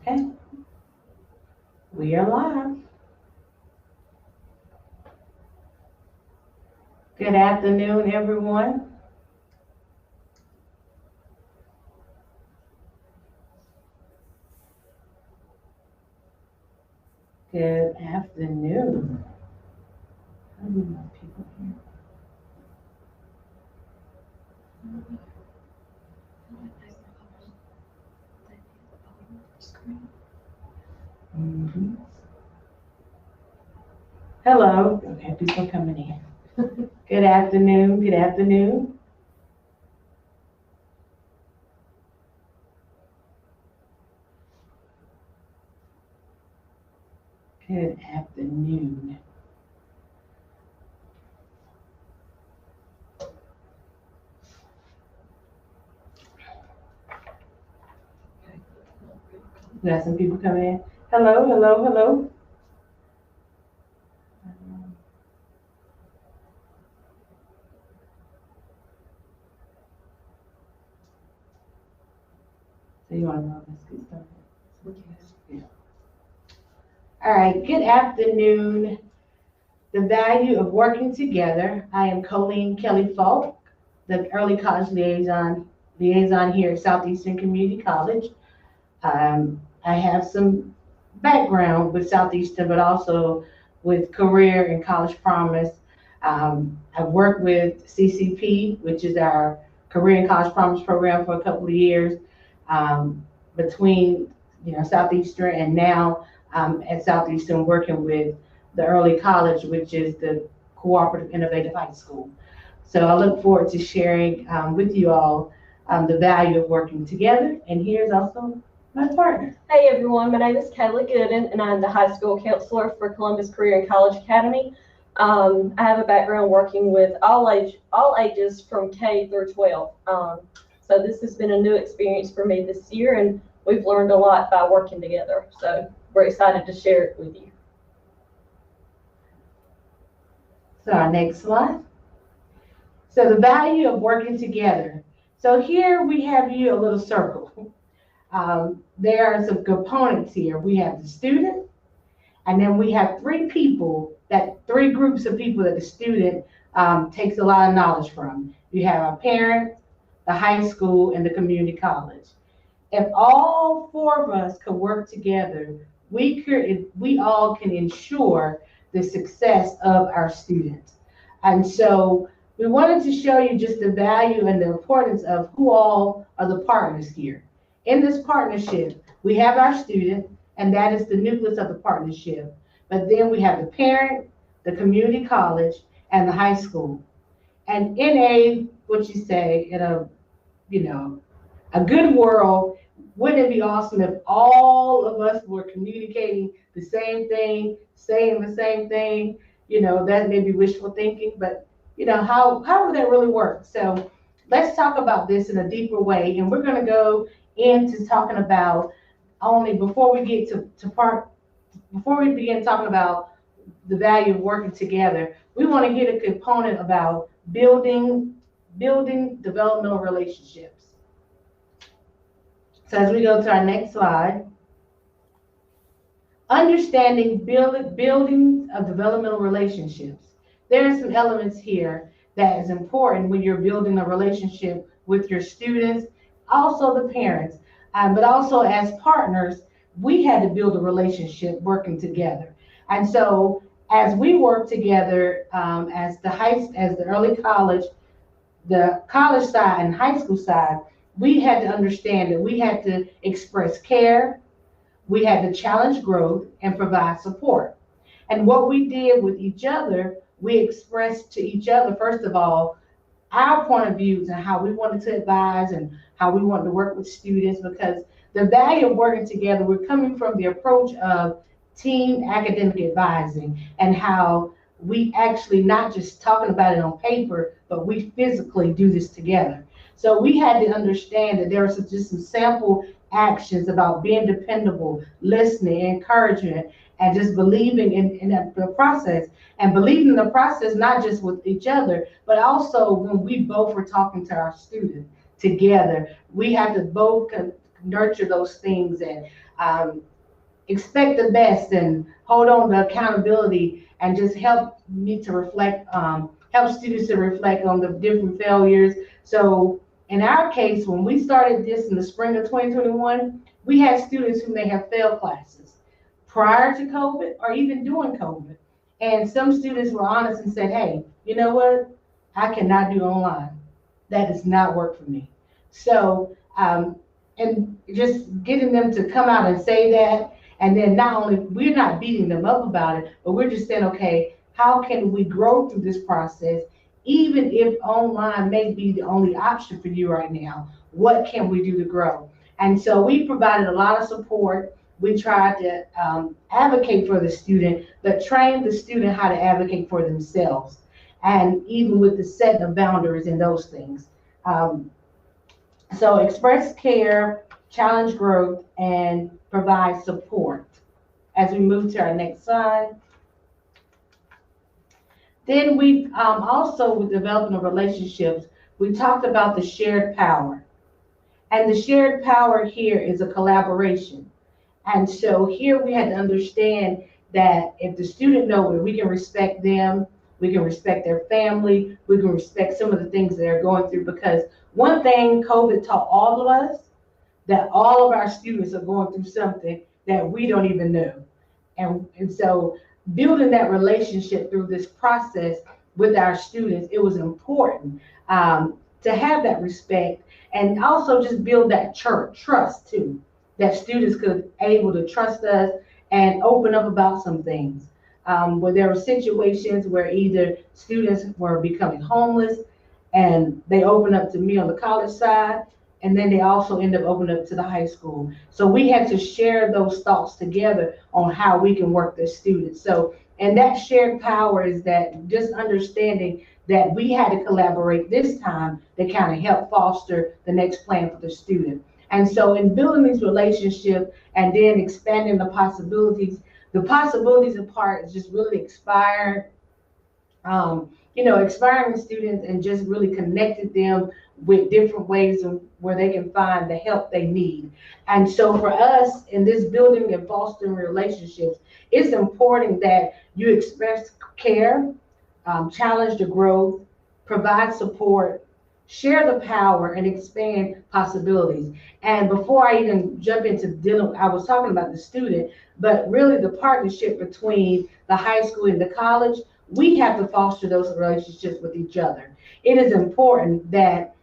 Okay, we are live. Good afternoon, everyone. Good afternoon. How do you want people here? Mhm. Hello. Okay, people coming in. Good afternoon. Good afternoon. Good afternoon. We got some people coming in. Hello, hello, hello. So you want to know this good stuff? Yeah. All right. Good afternoon. The value of working together. I am Colleen Kelly Falk, the early college liaison here at Southeastern Community College. I have some background with Southeastern, but also with career and college promise. I've worked with CCP, which is our career and college promise program, for a couple of years, between Southeastern, and now at Southeastern working with the early college, which is the Cooperative Innovative High School. So I look forward to sharing with you all the value of working together. And here's also my partner. Hey everyone, my name is Kayla Gooden, and I'm the high school counselor for Columbus Career and College Academy. I have a background working with all ages from K through 12. So this has been a new experience for me this year, and we've learned a lot by working together. So we're excited to share it with you. So our next slide. So the value of working together. So here we have you a little circle. There are some components here. We have the student, and then we have three groups of people that the student takes a lot of knowledge from. You have a parent, the high school, and the community college. If all four of us could work together, we all can ensure the success of our students. And so we wanted to show you just the value and the importance of who all are the partners here. In this partnership, we have our student, and that is the nucleus of the partnership. But then we have the parent, the community college, and the high school. And in a good world, wouldn't it be awesome if all of us were communicating the same thing, saying the same thing? That may be wishful thinking, but how would that really work? So let's talk about this in a deeper way. And we're going to go into talking about before we begin talking about the value of working together, we want to hit a component about building developmental relationships. So as we go to our next slide, understanding building of developmental relationships. There are some elements here that is important when you're building a relationship with your students, also the parents, but also as partners, we had to build a relationship working together. And so as we work together as the early college, the college side and high school side, we had to understand that we had to express care, we had to challenge growth, and provide support. And what we did with each other, we expressed to each other, first of all, our point of views and how we wanted to advise and how we wanted to work with students, because the value of working together, we're coming from the approach of team academic advising, and how we actually not just talking about it on paper, but we physically do this together. So we had to understand that there are just some sample actions about being dependable, listening, encouragement, and just believing in the process, and believing in the process, not just with each other, but also when we both were talking to our students together, we had to both nurture those things and um, expect the best and hold on to accountability and just help me to reflect, help students to reflect on the different failures. So in our case, when we started this in the spring of 2021, we had students who may have failed classes prior to COVID or even during COVID. And some students were honest and said, hey, you know what? I cannot do online. That does not work for me. So, and just getting them to come out and say that, and then not only, we're not beating them up about it, but we're just saying, okay, how can we grow through this process? Even if online may be the only option for you right now, what can we do to grow? And so we provided a lot of support. We tried to advocate for the student, but train the student how to advocate for themselves. And even with the setting of boundaries and those things. So express care, challenge growth, and provide support. As we move to our next slide. Then we also, with developing relationships, we talked about the shared power. And the shared power here is a collaboration. And so here we had to understand that if the student knows that we can respect them, we can respect their family, we can respect some of the things that they're going through, because one thing COVID taught all of us, that all of our students are going through something that we don't even know. And so building that relationship through this process with our students, it was important to have that respect, and also just build that trust too, that students could able to trust us and open up about some things. Where there were situations where either students were becoming homeless and they opened up to me on the college side, and then they also end up opening up to the high school. So we had to share those thoughts together on how we can work with students. So, and that shared power is that just understanding that we had to collaborate this time to kind of help foster the next plan for the student. And so in building these relationships and then expanding the possibilities part is just really inspiring students and just really connected them with different ways of where they can find the help they need. And so for us in this building and fostering relationships, it's important that you express care, challenge the growth, provide support, share the power, and expand possibilities. And before I even jump into dealing, I was talking about the student, but really the partnership between the high school and the college, we have to foster those relationships with each other. It is important that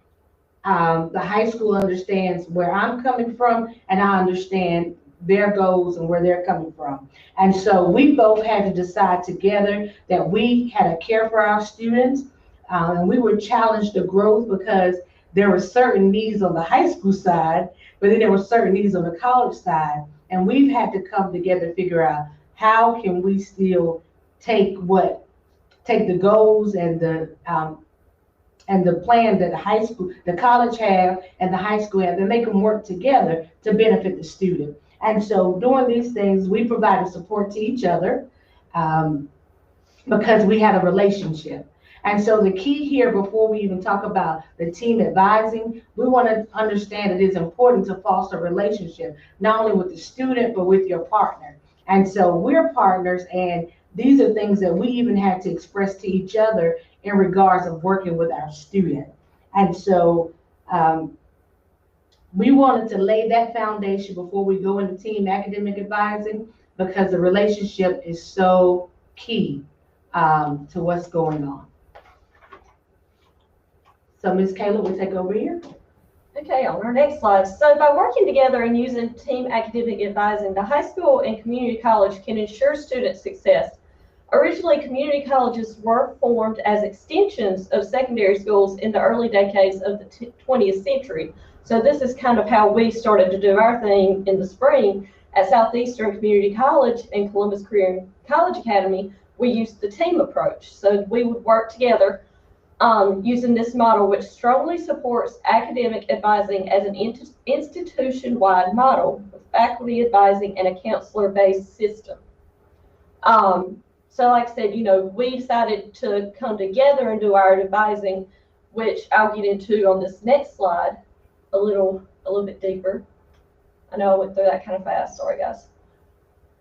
the high school understands where I'm coming from, and I understand their goals and where they're coming from. And so we both had to decide together that we had to care for our students, and we were challenged to growth because there were certain needs on the high school side, but then there were certain needs on the college side. And we've had to come together to figure out how can we still take the goals and the plan that the college have and the high school have, and make them work together to benefit the student. And so doing these things, we provided support to each other because we had a relationship. And so the key here, before we even talk about the team advising, we want to understand it is important to foster a relationship, not only with the student, but with your partner. And so we're partners, and these are things that we even had to express to each other in regards of working with our student. And so we wanted to lay that foundation before we go into team academic advising, because the relationship is so key to what's going on. So Ms. Kayla will take over here. Okay, on our next slide. So by working together and using team academic advising, the high school and community college can ensure student success. Originally, community colleges were formed as extensions of secondary schools in the early decades of the 20th century. So this is kind of how we started to do our thing in the spring at Southeastern Community College and Columbus Career and College Academy. We used the team approach. So we would work together using this model, which strongly supports academic advising as an institution-wide model with faculty advising and a counselor-based system. So like I said, we decided to come together and do our advising, which I'll get into on this next slide a little bit deeper. I know I went through that kind of fast. Sorry, guys.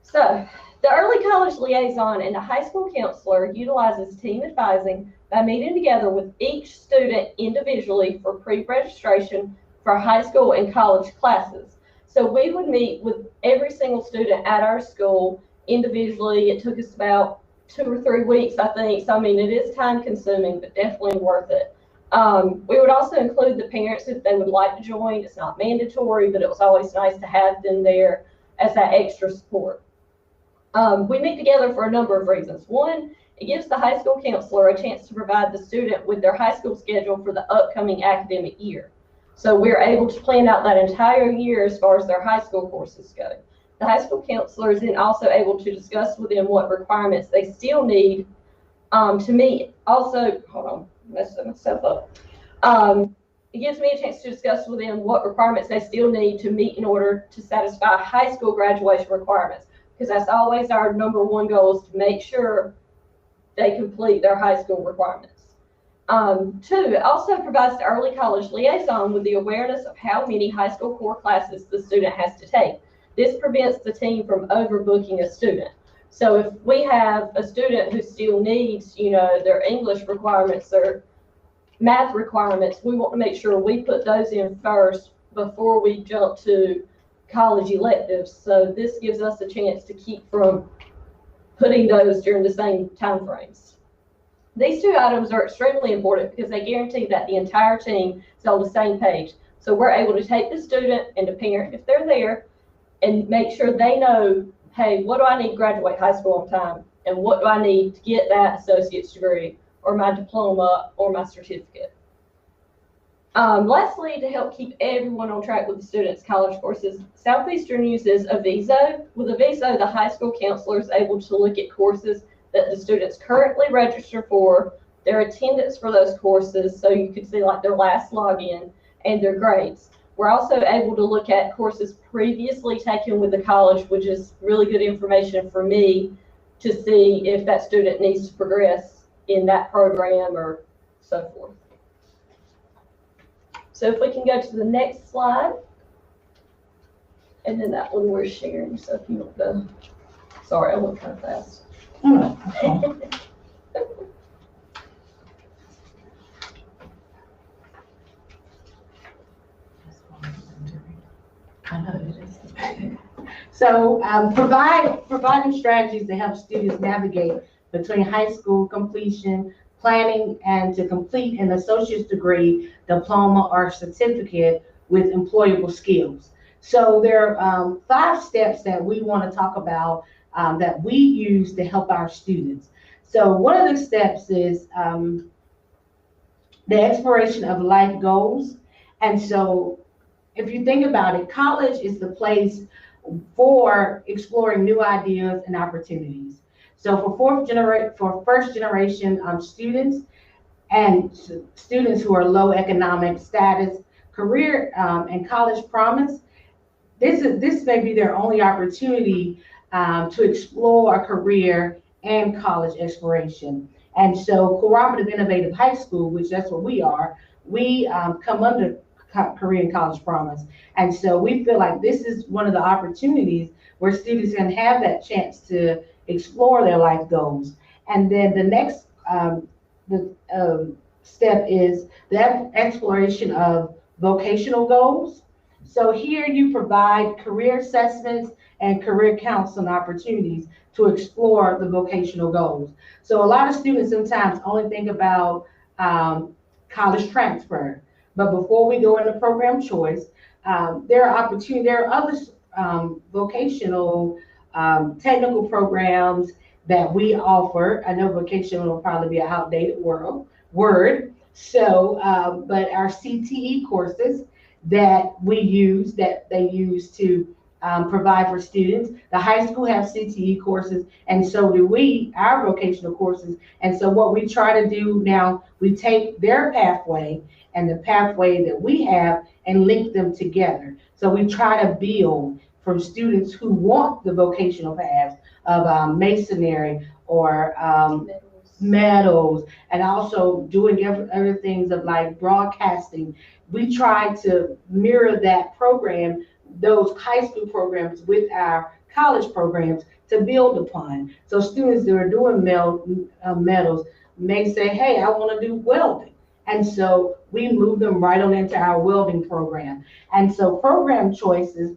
So, the early college liaison and the high school counselor utilizes team advising by meeting together with each student individually for pre-registration for high school and college classes. So we would meet with every single student at our school individually. It took us about 2 or 3 weeks, I think. So, I mean, it is time consuming, but definitely worth it. We would also include the parents if they would like to join. It's not mandatory, but it was always nice to have them there as that extra support. We meet together for a number of reasons. One, it gives the high school counselor a chance to provide the student with their high school schedule for the upcoming academic year. So we're able to plan out that entire year as far as their high school courses go. The high school counselor is then also able to discuss with them what requirements they still need to meet. Also, hold on, messing myself up. It gives me a chance to discuss with them what requirements they still need to meet in order to satisfy high school graduation requirements, because that's always our number one goal, is to make sure they complete their high school requirements. Two, it also provides the early college liaison with the awareness of how many high school core classes the student has to take. This prevents the team from overbooking a student. So if we have a student who still needs, their English requirements or math requirements, we want to make sure we put those in first before we jump to college electives. So this gives us a chance to keep from putting those during the same time frames. These two items are extremely important because they guarantee that the entire team is on the same page. So we're able to take the student and the parent, if they're there, and make sure they know, hey, what do I need to graduate high school on time? And what do I need to get that associate's degree or my diploma or my certificate? Lastly, to help keep everyone on track with the students' college courses, Southeastern uses a VISO. With a VISO, the high school counselor is able to look at courses that the students currently register for, their attendance for those courses, so you can see like their last login, and their grades. We're also able to look at courses previously taken with the college, which is really good information for me to see if that student needs to progress in that program or so forth. So if we can go to the next slide, and then that one we're sharing. So if you want to, sorry, I went kind of fast. I know it is. So providing strategies to help students navigate between high school completion, planning, and to complete an associate's degree, diploma, or certificate with employable skills. So there are 5 steps that we want to talk about that we use to help our students. So one of the steps is the exploration of life goals. And so if you think about it, college is the place for exploring new ideas and opportunities. So for first generation students and students who are low economic status, career and college promise, this may be their only opportunity to explore a career and college exploration. And so Cooperative Innovative High School, which that's what we are, we come under career and college promise. And so we feel like this is one of the opportunities where students can have that chance to explore their life goals. And then the next step is the exploration of vocational goals. So here you provide career assessments and career counseling opportunities to explore the vocational goals. So a lot of students sometimes only think about college transfer. But before we go into program choice, there are other vocational technical programs that we offer. I know vocational will probably be an outdated word. So, but our CTE courses that they use to provide for students. The high school have CTE courses, and so do we, our vocational courses. And so what we try to do now, we take their pathway and the pathway that we have and link them together. So we try to build from students who want the vocational paths of masonry or metals, and also doing other things of like broadcasting. We try to mirror that program those high school programs with our college programs to build upon. So students that are doing metals may say, hey, I want to do welding. And so we move them right on into our welding program. And so program choices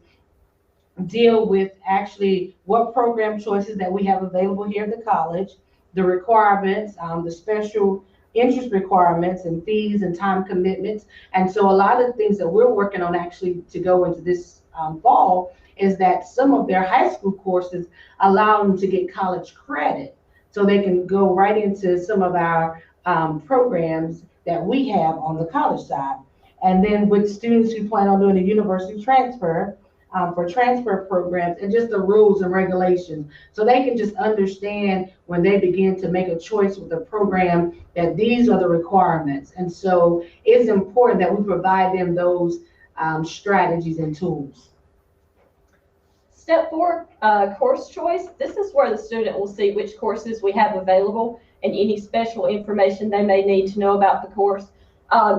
deal with actually what program choices that we have available here at the college, the requirements, the special interest requirements and fees and time commitments. And so a lot of the things that we're working on actually to go into this fall is that some of their high school courses allow them to get college credit. So they can go right into some of our programs that we have on the college side. And then with students who plan on doing a university transfer, for transfer programs and just the rules and regulations. So they can just understand when they begin to make a choice with a program that these are the requirements. And so it's important that we provide them those strategies and tools. Step 4, course choice. This is where the student will see which courses we have available and any special information they may need to know about the course.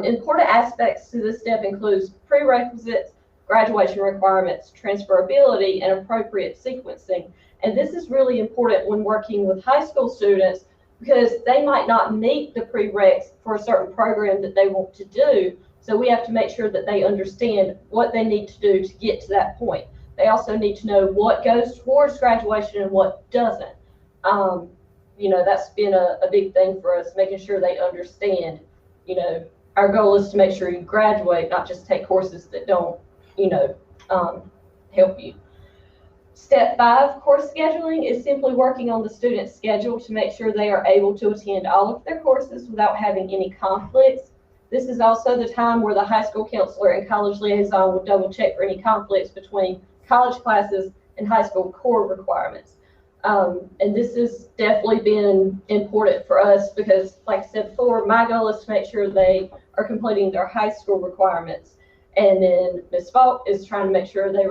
Important aspects to this step includes prerequisites, graduation requirements, transferability, and appropriate sequencing. And this is really important when working with high school students because they might not meet the prereqs for a certain program that they want to do. So we have to make sure that they understand what they need to do to get to that point. They also need to know what goes towards graduation and what doesn't. That's been a big thing for us, making sure they understand, our goal is to make sure you graduate, not just take courses that don't help you. Step 5, course scheduling is simply working on the student's schedule to make sure they are able to attend all of their courses without having any conflicts. This is also the time where the high school counselor and college liaison will double check for any conflicts between college classes and high school core requirements. And this has definitely been important for us because, like I said before, my goal is to make sure they are completing their high school requirements. And then Ms. Falk is trying to make sure they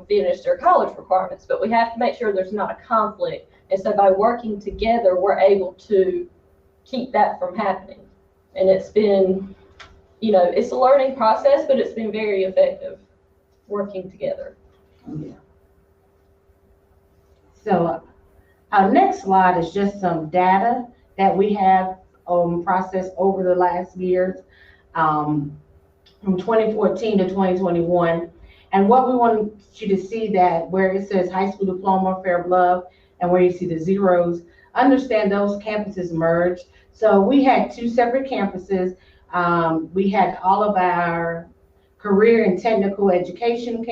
finish their college requirements. But we have to make sure there's not a conflict. And so by working together, we're able to keep that from happening. And it's been, it's a learning process, but it's been very effective working together. Yeah. So our next slide is just some data that we have processed over the last years. From 2014 to 2021. And what we want you to see that where it says high school diploma, Fair Bluff, and where you see the zeros, understand those campuses merged. So we had 2 separate campuses. We had all of our career and technical education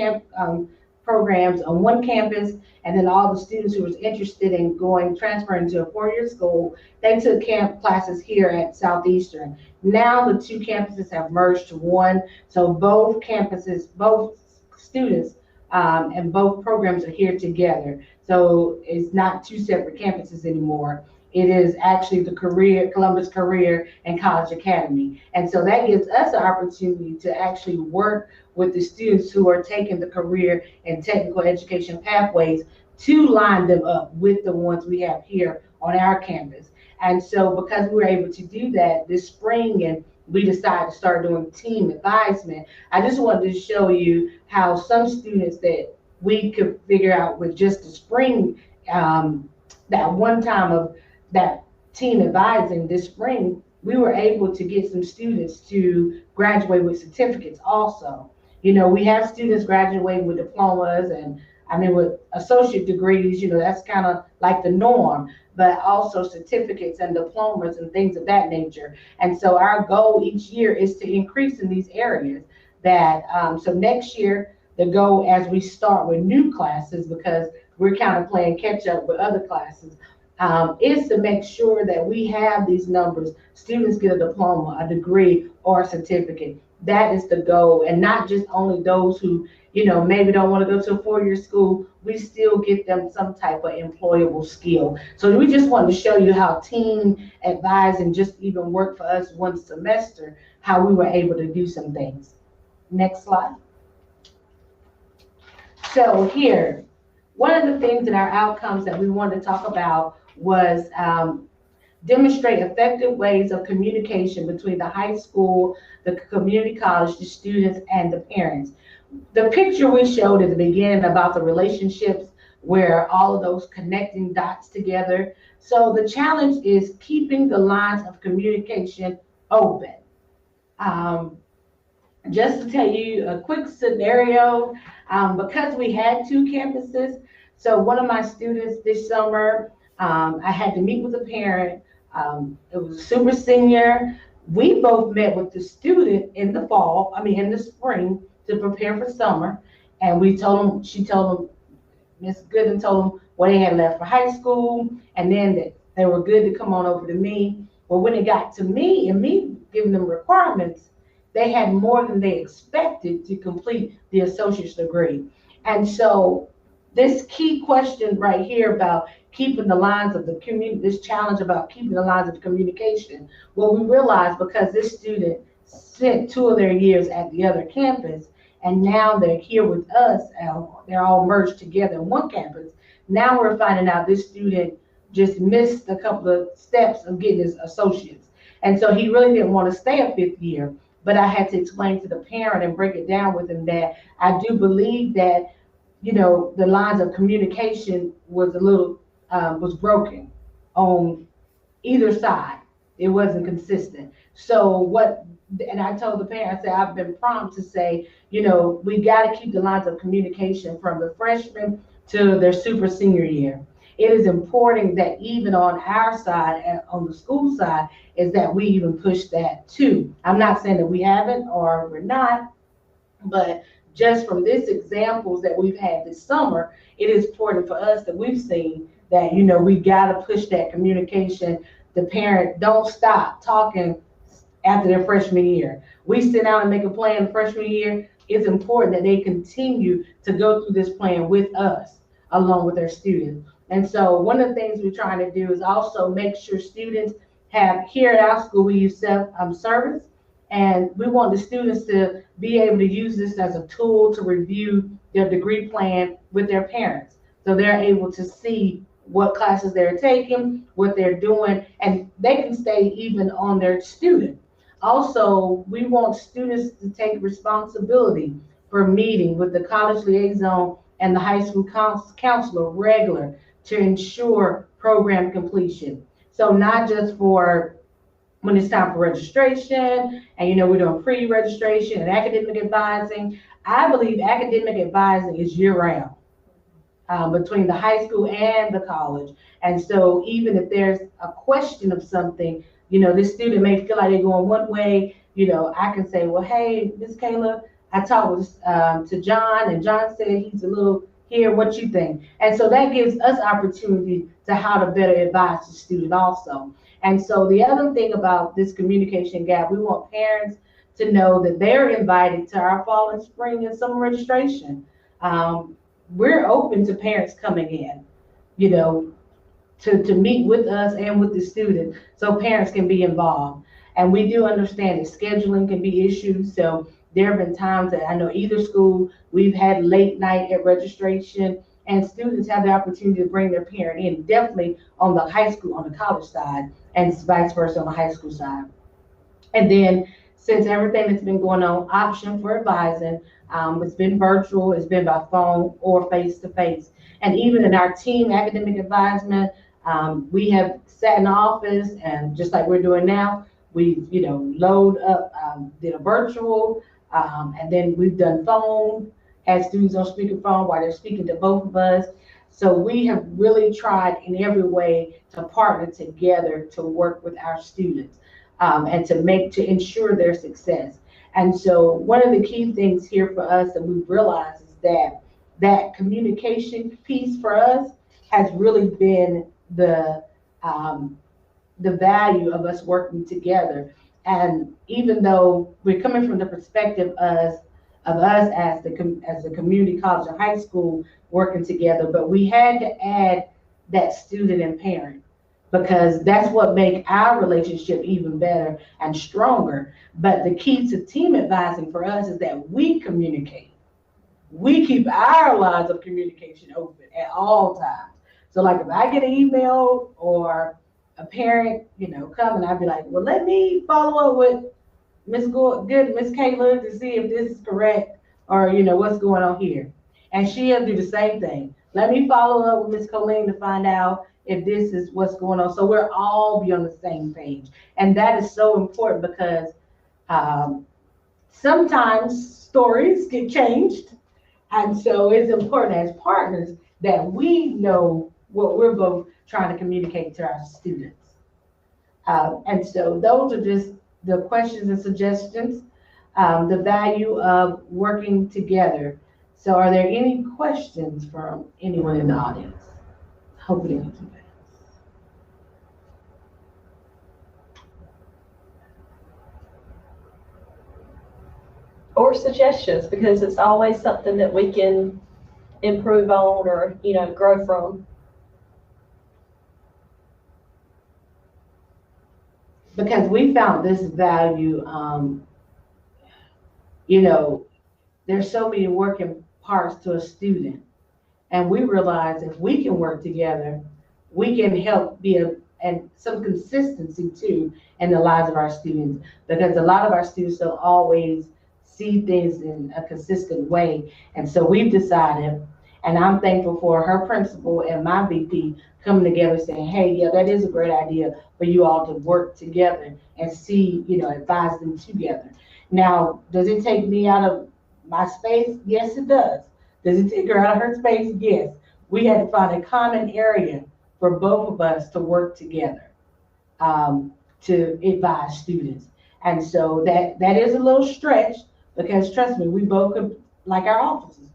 programs on one campus, and then all the students who was interested in transferring to a 4-year school, they took camp classes here at Southeastern. Now the 2 campuses have merged to one, so both campuses, both students, and both programs are here together. So it's not 2 separate campuses anymore. It is actually the Columbus Career and College Academy. And so that gives us an opportunity to actually work with the students who are taking the career and technical education pathways to line them up with the ones we have here on our campus. And so because we were able to do that this spring and we decided to start doing team advisement, I just wanted to show you how some students that we could figure out with just the spring, that one time of that team advising this spring, we were able to get some students to graduate with certificates also. We have students graduating with diplomas and with associate degrees, that's kind of like the norm, but also certificates and diplomas and things of that nature. And so our goal each year is to increase in these areas that, so next year, the goal as we start with new classes, because we're kind of playing catch up with other classes, is to make sure that we have these numbers. Students get a diploma, a degree, or a certificate. That is the goal, and not just only those who, maybe don't want to go to a 4-year school. We still get them some type of employable skill. So we just wanted to show you how team advising just even worked for us one semester, how we were able to do some things. Next slide. So here, one of the things in our outcomes that we wanted to talk about was demonstrate effective ways of communication between the high school, the community college, the students, and the parents. The picture we showed at the beginning about the relationships where all of those connecting dots together. So the challenge is keeping the lines of communication open. Um, just to tell you a quick scenario, because we had two campuses, so one of my students this summer, I had to meet with a parent. It was a super senior. We both met with the student in the fall, I mean, in the spring to prepare for summer. And we told them, she told them, Miss Gooden told them what they had left for high school, and then that they were good to come on over to me. Well, when it got to me and me giving them requirements, they had more than they expected to complete the associate's degree. And so this key question right here about keeping the lines of the community, this challenge about keeping the lines of communication, well, we realized because this student spent 2 of their years at the other campus, and now they're here with us, they're all merged together in one campus. Now we're finding out this student just missed a couple of steps of getting his associates. And so he really didn't want to stay a fifth year. But I had to explain to the parent and break it down with him that I do believe that, the lines of communication was a little, was broken on either side. It wasn't consistent. So and I told the parents that I've been prompt to say, we got to keep the lines of communication from the freshman to their super senior year. It is important that even on our side, on the school side, is that we even push that too. I'm not saying that we haven't or we're not, but just from this examples that we've had this summer, it is important for us that we've seen that, we got to push that communication. The parent don't stop talking after their freshman year. We sit down and make a plan the freshman year. It's important that they continue to go through this plan with us along with their students. And so one of the things we're trying to do is also make sure students have, here at our school, we use self-service, and we want the students to be able to use this as a tool to review their degree plan with their parents. So they're able to see what classes they're taking, what they're doing, and they can stay even on their student. Also, we want students to take responsibility for meeting with the college liaison and the high school counselor regular to ensure program completion. So not just for when it's time for registration, and we're doing pre-registration and academic advising. I believe academic advising is year-round, between the high school and the college. And so even if there's a question of something, this student may feel like they're going one way, I can say, well, hey, Miss Kayla, I talked to John, and John said he's a little here, what you think? And so that gives us opportunity to how to better advise the student also. And so the other thing about this communication gap, we want parents to know that they're invited to our fall and spring and summer registration. We're open to parents coming in, to meet with us and with the student so parents can be involved. And we do understand that scheduling can be issues. So there have been times that I know either school, we've had late night at registration, and students have the opportunity to bring their parent in, definitely on the high school, on the college side, and vice versa on the high school side. And then since everything that's been going on, option for advising, it's been virtual, it's been by phone or face-to-face. And even in our team academic advisement, we have sat in the office, and just like we're doing now, we've, load up, did a virtual, and then we've done phone, had students on speakerphone while they're speaking to both of us. So we have really tried in every way to partner together to work with our students, and to ensure their success. And so one of the key things here for us that we've realized is that communication piece for us has really been the value of us working together. And even though we're coming from the perspective of us as a community college and high school working together, but we had to add that student and parent, because that's what makes our relationship even better and stronger. But the key to team advising for us is that we communicate. We keep our lines of communication open at all times. So like if I get an email or a parent, come, and I'd be like, well, let me follow up with Miss Good, Miss Kayla, to see if this is correct. or what's going on here. And she'll do the same thing. Let me follow up with Miss Colleen to find out if this is what's going on. So we're all be on the same page. And that is so important because um, sometimes stories get changed. And so it's important as partners that we know what we're both trying to communicate to our students. And so those are just the questions and suggestions, the value of working together. So are there any questions from anyone in the audience? Hopefully we can. Or suggestions, because it's always something that we can improve on or, grow from. Because we found this value, you know, there's so many working parts to a student. And we realize if we can work together, we can help and some consistency too in the lives of our students. Because a lot of our students don't always see things in a consistent way. And so we've decided, and I'm thankful for her principal and my VP coming together saying, hey, yeah, that is a great idea for you all to work together and see, advise them together. Now, does it take me out of my space? Yes, it does. Does it take her out of her space? Yes. We had to find a common area for both of us to work together, to advise students. And so that is a little stretch because trust me, we both could like our offices.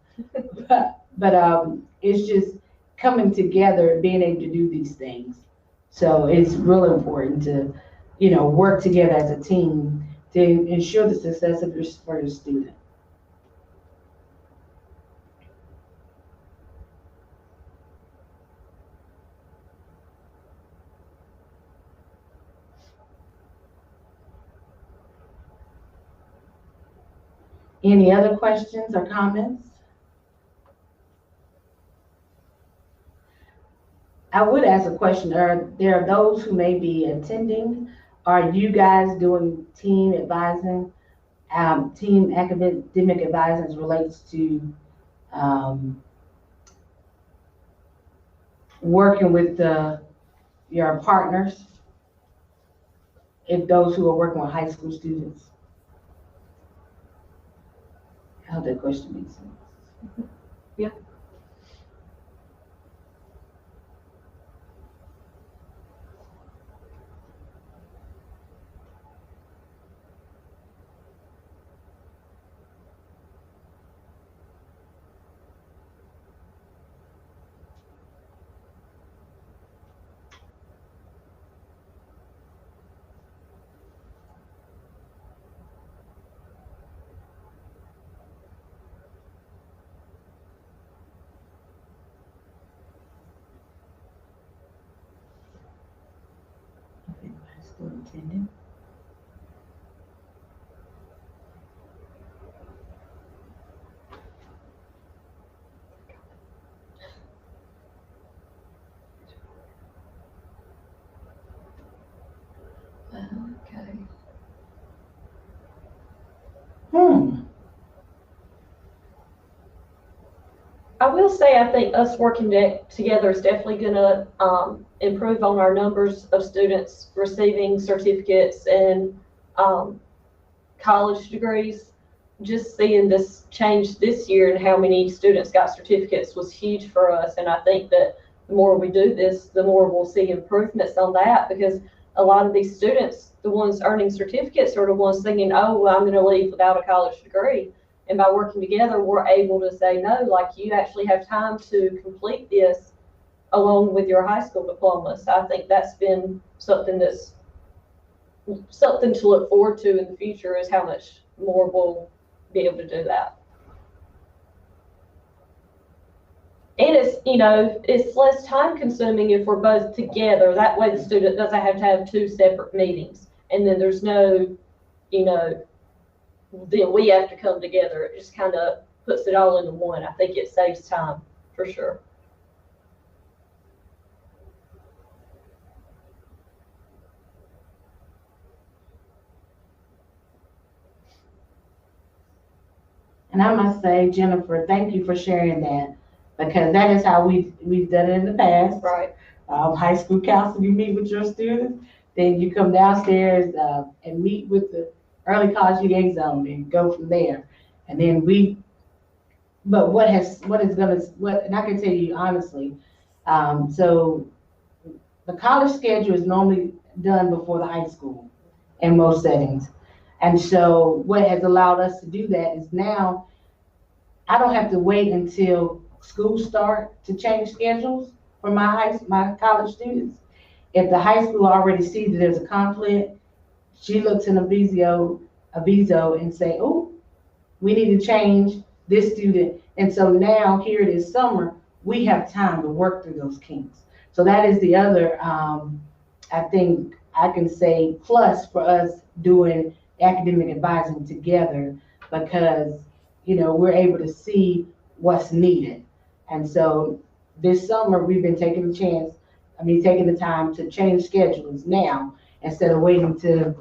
but it's just coming together, being able to do these things. So it's real important to, work together as a team to ensure the success of for your student. Any other questions or comments? I would ask a question. There are those who may be attending. Are you guys doing team advising, team academic advising as relates to um, working with your partners, if those who are working with high school students? I hope that question makes sense. Yeah. Okay, high school attending. Okay. Hmm. I will say, I think us working together is definitely going to improve on our numbers of students receiving certificates and college degrees. Just seeing this change this year and how many students got certificates was huge for us. And I think that the more we do this, the more we'll see improvements on that, because a lot of these students, the ones earning certificates, are the ones thinking, oh, well, I'm going to leave without a college degree. And by working together, we're able to say, no, like, you actually have time to complete this along with your high school diploma. So I think that's been something to look forward to in the future, is how much more we'll be able to do that. And it's less time consuming if we're both together. That way the student doesn't have to have two separate meetings. And then there's no, then we have to come together. It just kind of puts it all into one. I think it saves time for sure. And I must say, Jennifer, thank you for sharing that, because that is how we've done it in the past. Right. High school counselor, you meet with your students, then you come downstairs and meet with the early college liaison and go from there. And then but and I can tell you honestly, so the college schedule is normally done before the high school in most settings. And so what has allowed us to do that is now I don't have to wait until school start to change schedules for my college students. If the high school already sees that there's a conflict, she looks in a viso and say, oh, we need to change this student. And so now here it is summer, we have time to work through those kinks. So that is the other, I think I can say plus for us doing academic advising together, because, we're able to see what's needed. And so this summer, we've been taking taking the time to change schedules now instead of waiting to,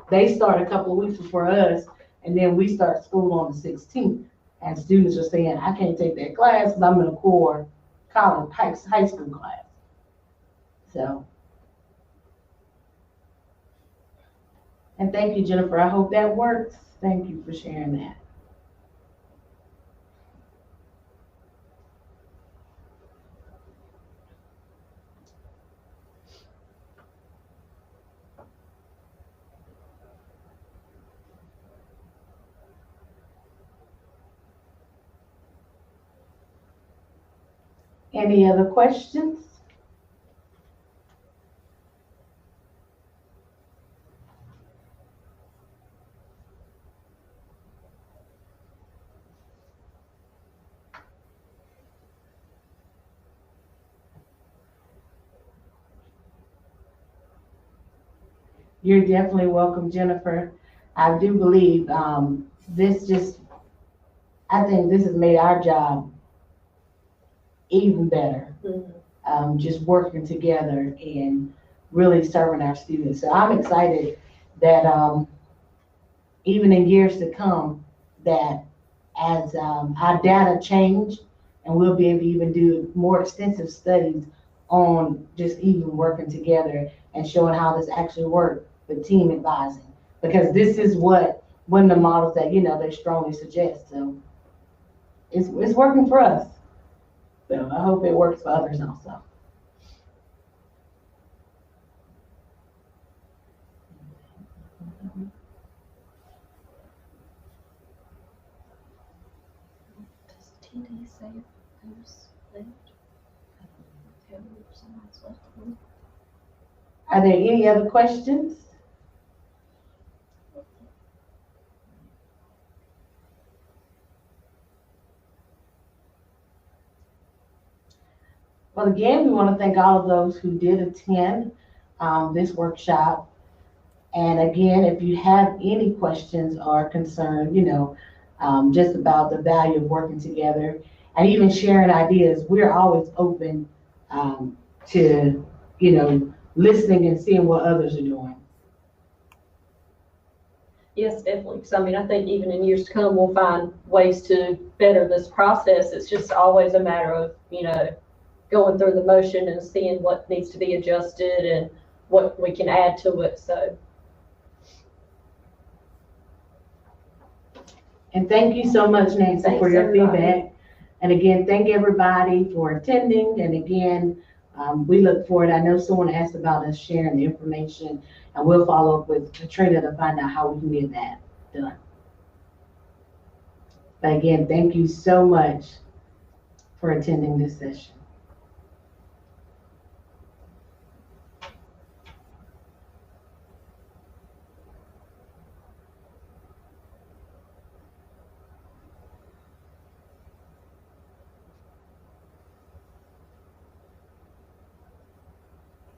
they start a couple of weeks before us, and then we start school on the 16th. And students are saying, I can't take that class because I'm in a core college, high school class. So, and thank you, Jennifer. I hope that works. Thank you for sharing that. Any other questions? You're definitely welcome, Jennifer. I do believe I think this has made our job even better. Just working together and really serving our students. So I'm excited that even in years to come, that as our data change, and we'll be able to even do more extensive studies on just even working together and showing how this actually works with team advising, because this is one of the models that they strongly suggest. So it's working for us. So I hope it works for others also. Does TD say who's left? Somebody's left. Are there any other questions? Well, again, we want to thank all of those who did attend this workshop. And again, if you have any questions or concern, just about the value of working together and even sharing ideas, we're always open to, listening and seeing what others are doing. Yes, definitely. Because I think even in years to come, we'll find ways to better this process. It's just always a matter of, going through the motion and seeing what needs to be adjusted and what we can add to it. So. And thank you so much, Nancy, Thanks, for your everybody. feedback. And again, thank everybody for attending. And again, we look forward. I know someone asked about us sharing the information, and we'll follow up with Katrina to find out how we can get that done. But again, thank you so much for attending this session.